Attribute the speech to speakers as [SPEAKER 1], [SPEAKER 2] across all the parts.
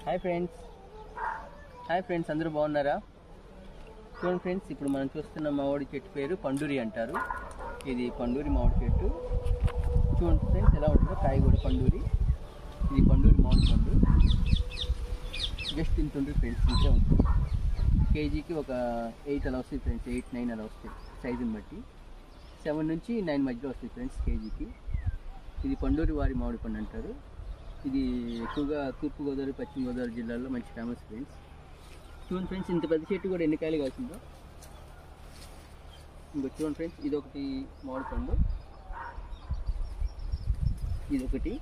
[SPEAKER 1] Hi friends అందరూ బాగున్నారా? చూడండి ఫ్రెండ్స్, ఇప్పుడు మనం చూస్తున్న మామిడి చెట్టు పేరు పండూరి అంటారు. ఇది పండూరి మామిడి చెట్టు. చూడండి ఫ్రెండ్స్ ఎలా ఉంటుందో, కాయ కూడా పండూరి. ఇది పండూరి మామిడి పండు. జస్ట్ ఇంత ఉంటుంది ఫ్రెండ్స్, ఇంతే ఉంటుంది. కేజీకి ఒక 8 అలా వస్తుంది ఫ్రెండ్స్, 8-9 అలా వస్తాయి సైజుని బట్టి. 7 నుంచి 9 మధ్యలో వస్తుంది ఫ్రెండ్స్ కేజీకి. ఇది పండూరి వారి మామిడి పండు అంటారు. ఇది ఎక్కువగా తూర్పుగోదావరి, పశ్చిమ గోదావరి జిల్లాల్లో మంచి ఫేమస్ ఫ్రెండ్స్. చూడండి ఫ్రెండ్స్, ఇంత పెద్ద చెట్టు కూడా ఎన్ని కాయలు కాసిందో. ఇంకో చూడండి ఫ్రెండ్స్, ఇదొకటి మామిడి పండు, ఇదొకటి.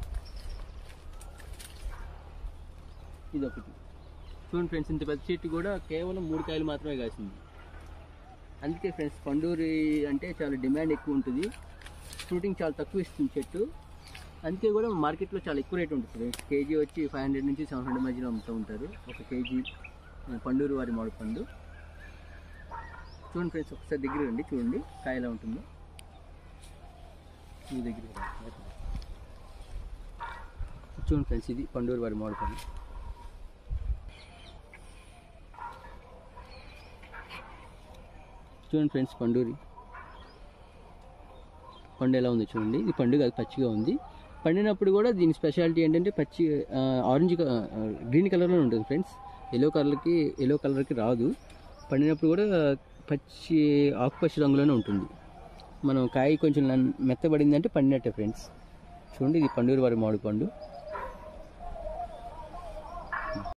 [SPEAKER 1] చూడండి ఫ్రెండ్స్, ఇంత పెద్ద చెట్టు కూడా కేవలం 3 కాయలు మాత్రమే కాసింది. అందుకే ఫ్రెండ్స్, పండూరి అంటే చాలా డిమాండ్ ఎక్కువ ఉంటుంది. ఫ్రూటింగ్ చాలా తక్కువ ఇస్తుంది చెట్టు. అందుకే కూడా మార్కెట్లో చాలా ఎక్కువ రేట్ ఉంటుంది. కేజీ వచ్చి 500 నుంచి 700 మధ్యలో అమ్ముతూ ఉంటారు ఒక కేజీ పండూరి వారి మామిడి పండు. చూడండి ఫ్రెండ్స్, ఒకసారి దగ్గర రండి, చూడండి కాయ ఎలా ఉంటుందో. మీ దగ్గర చూడండి ఫ్రెండ్స్, ఇది పండూరి వారి మామిడి పండు. చూడండి ఫ్రెండ్స్, పండూరి పండు ఎలా ఉంది చూడండి. ఇది పండు కాదు, పచ్చిగా ఉంది. పండినప్పుడు కూడా దీని స్పెషాలిటీ ఏంటంటే పచ్చి ఆరెంజ్ గ్రీన్ కలర్లో ఉంటుంది ఫ్రెండ్స్. ఎల్లో కలర్కి రాదు. పండినప్పుడు కూడా పచ్చి ఆకుపచ్చ రంగులోనే ఉంటుంది. మనం కాయ కొంచెం మెత్తబడిందంటే పండినట్టే ఫ్రెండ్స్. చూడండి, ఇది పండూరి వారి మామిడి పండు.